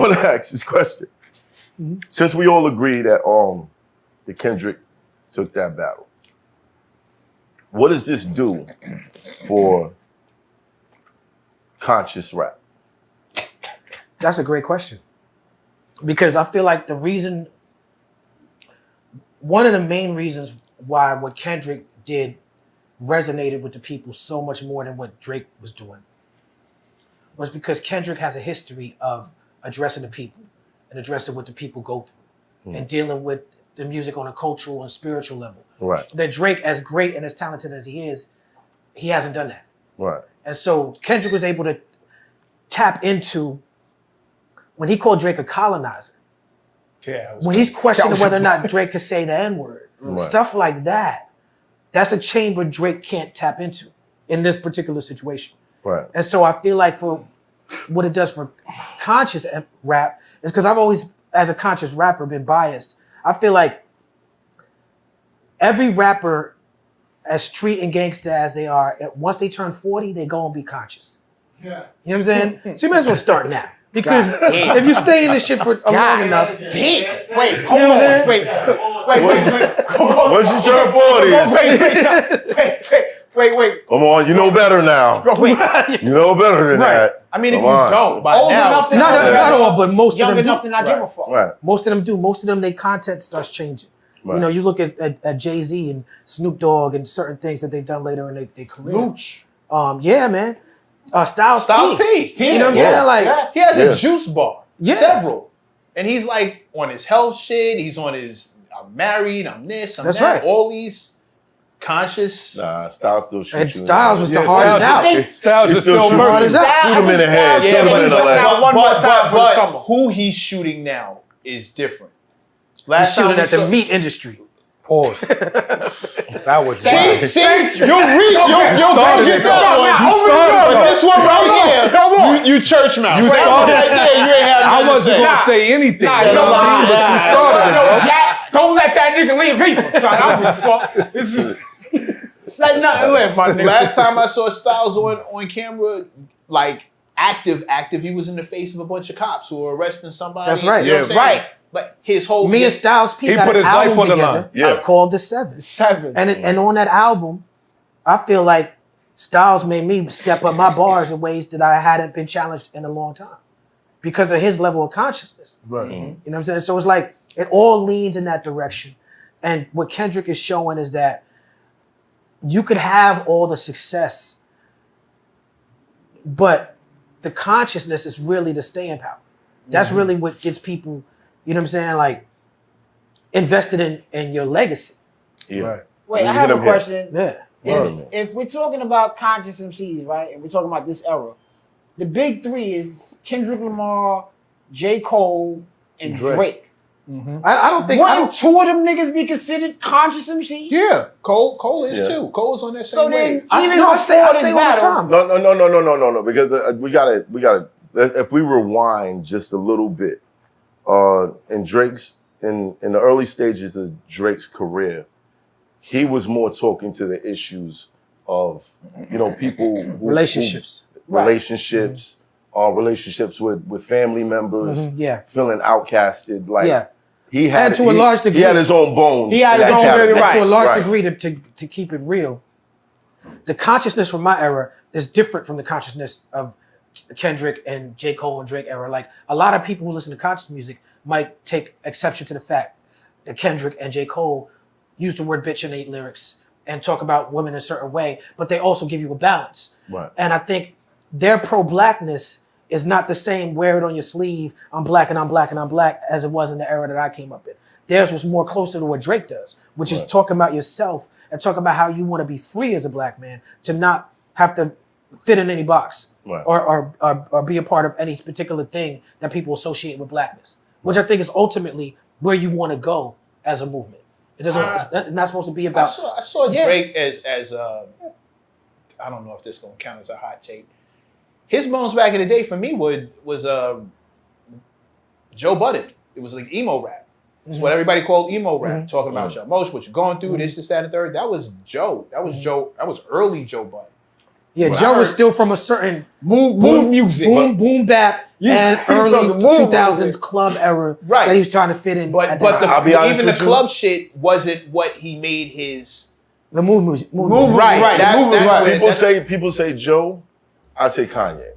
want to ask this question. Mm-hmm. Since we all agree that Kendrick took that battle, what does this do for conscious rap? That's a great question. Because I feel like one of the main reasons why what Kendrick did resonated with the people so much more than what Drake was doing was because Kendrick has a history of addressing the people and addressing what the people go through and dealing with the music on a cultural and spiritual level. Right. That Drake, as great and as talented as he is, he hasn't done that. Right. And so Kendrick was able to tap into, when he called Drake a colonizer, when he's questioning whether or not Drake could say the N-word, stuff like that, that's a chamber Drake can't tap into in this particular situation. Right. And so I feel like for what it does for conscious rap is because I've always, as a conscious rapper, been biased. I feel like every rapper, as street and gangster as they are, once they turn 40, they go and be conscious. Yeah. You know what I'm saying? So you might as well start now. Because if you stay in this shit for long enough, wait, hold on, wait. Once you turn 40, wait. Come on, you know better now. You know better than that. I mean, if you don't, by old now, enough to not all, but most of them young enough do. to not give a fuck. Right. Most of them do. Most of them, their content starts changing. Right. You know, you look at Jay-Z and Snoop Dogg and certain things that they've done later in their career. Mooch. Yeah, man. Styles P. You know what I'm saying? Like, he has a juice bar. Yeah. Several. And he's like on his health shit. He's on his, I'm married, I'm this, I'm That's that. right. All these conscious. Nah, Styles still shoots. And Styles was the hardest out. Styles is still murdered. Shoot him in the head. Yeah, Shoot him in the leg. now one more time for the summer. Who he's shooting now is different. He's shooting at the meat industry. Pause. That was See, wild. you'll get that one. This one right here, you church mouth. You started right there. You ain't have I wasn't going to say anything. Nah, you know what I mean? But you started it, bro. Don't let that nigga leave people, son. I don't give a fuck. This is like nothing left, my nigga. Last time I saw Styles on camera, like active, he was in the face of a bunch of cops who were arresting somebody. That's right. You know what I'm saying? But his whole Me and Styles P he got put an his life album on the together line. called The Seven. And on that album, I feel like Styles made me step up my bars in ways that I hadn't been challenged in a long time because of his level of consciousness. Right. You know what I'm saying? So it's like it all leans in that direction. And what Kendrick is showing is that you could have all the success, but the consciousness is really the staying power. That's really what gets people, you know what I'm saying, like invested in your legacy. Yeah. Right. Wait, I have a question. Yeah. If we're talking about conscious MCs, right, and we're talking about this era, the big three is Kendrick Lamar, J. Cole, and Drake. Mm-hmm. I don't think... Wouldn't two of them niggas be considered conscious MCs? Yeah, Cole is too. Cole's on that same wave. I say all the time. No, because we gotta. If we rewind just a little bit, in the early stages of Drake's career, he was more talking to the issues of, people relationships with family members, feeling outcasted, like he had to a large degree. He had his own bones. He had his own to a large degree to keep it real. The consciousness from my era is different from the consciousness of Kendrick and J. Cole and Drake era. Like a lot of people who listen to conscious music might take exception to the fact that Kendrick and J. Cole use the word bitch in their lyrics and talk about women in a certain way, but they also give you a balance. Right. And I think their pro-blackness is not the same wear it on your sleeve, I'm black and I'm black and I'm black, as it was in the era that I came up in. Theirs was more closer to what Drake does, which is talking about yourself and talking about how you want to be free as a black man, to not have to fit in any box or be a part of any particular thing that people associate with blackness, which I think is ultimately where you want to go as a movement. It doesn't. It's not supposed to be about. I saw Drake as I don't know if this gonna count as a hot take. His bones back in the day for me was Joe Budden. It was like emo rap. It's what everybody called emo rap, talking about your emotions, what you're going through, this, that, and the third. That was Joe. That was Joe. That was early Joe Budden. Yeah, Right. Joe was still from a certain Mood music. boom bap and he's from early the mood 2000s music. club era Right. that he was trying to fit in. But at but that the, time. I'll be honest even the with you. club shit wasn't what he made his. The mood music. Mood Mood music. Right. Right, That, moving that's right. where People say Joe. I say Kanye.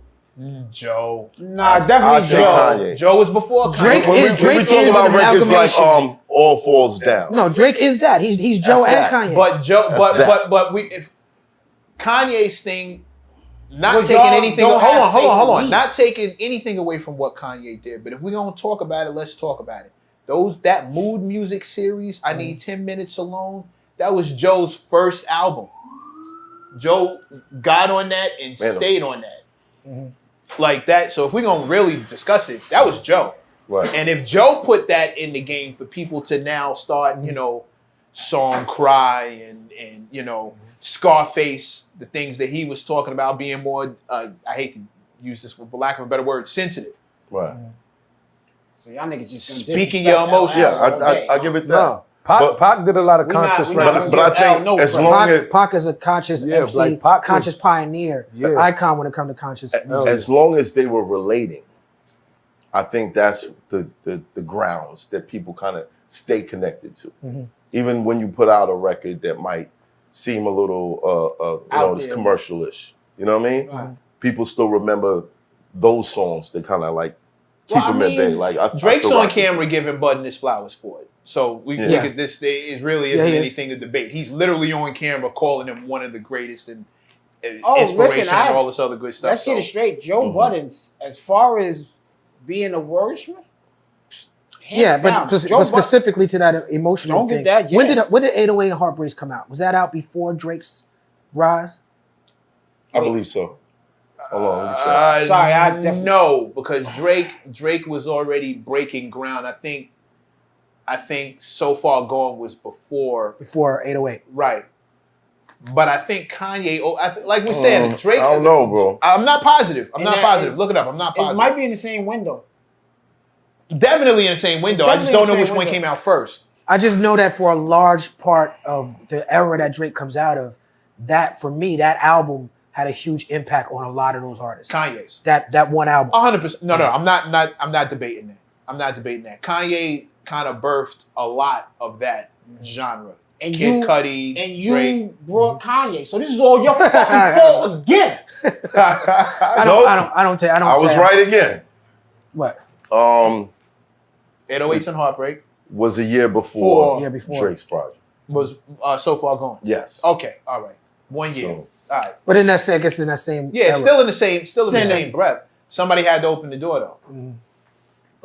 Joe. Nah, I definitely say Joe. Kanye. Joe was before Kanye. Drake When is we talk an about records like amalgamation. All Falls Down. No, Drake is that. He's Joe and that. Kanye. But Joe, That's that. but we if Kanye's thing, not But taking y'all anything. don't Hold have on, hold faith on, in hold on. me. Not taking anything away from what Kanye did. But if we're gonna talk about it, let's talk about it. That mood music series, I Need 10 Minutes Alone. That was Joe's first album. Joe got on that and stayed on that. Like that. So if we're gonna really discuss it, that was Joe. Right. And if Joe put that in the game for people to now start, Song Cry and Scarface, the things that he was talking about being more, I hate to use this for lack of a better word, sensitive. Right. So y'all niggas just gonna Speaking disrespect your Al emotions. Yeah, all day. I give it that. No. But- Pac did a lot of We not- conscious we not records. But I think Al, no, as bro. long as Pac is a conscious Yeah, MC, like Pac was- conscious pioneer, Yeah. icon when it comes to conscious music. as long as they were relating, I think that's the grounds that people kind of stay connected to. Mhm. Even when you put out a record that might seem a little Out it's there. commercial-ish. You know what I mean? Right. People still remember those songs that kind of like keep Well, I them at bay. mean, Like I Drake's still on rock it. camera giving Budden his flowers for it. So we Yeah. look at this. It really Yeah, isn't he is. anything to debate. He's literally on camera calling him one of the greatest and Oh, inspiration listen, and all this other good stuff. Let's get it So- straight. Joe Budden, as far as being a wordsmith, hands Yeah, down, but Joe Budden- specifically to that emotional Don't get thing. that, When yeah. did 808 and Heartbreaks come out? Was that out before Drake's rise? I believe so. Hold on, let me check. Sorry, I definitely- no, because Drake was already breaking ground. I think So Far Gone was before, Before 808. right? But I think Kanye. Like we said, Drake. I don't know, bro. I'm not positive. I'm And not that positive. is- Look it up. I'm not It positive. might be in the same window. Definitely in the same window. I just Definitely don't know in the which same one window. came out first. I just know that for a large part of the era that Drake comes out of, that for me, that album had a huge impact on a lot of those artists. Kanye's. That one album. 100%. No. I'm not debating that. I'm not debating that. Kanye kind of birthed a lot of that genre. And Kid Cudi, and you Drake. brought Kanye. So this is all your fucking fault again. I don't say I was right again. What? 808s and Heartbreak Was a year before, Year before. Drake's project. was So Far Gone. Yes. Okay, all right. 1 year. So- All right. But in that, I guess in that same Yeah, era. still in the same Same. breath. Somebody had to open the door though.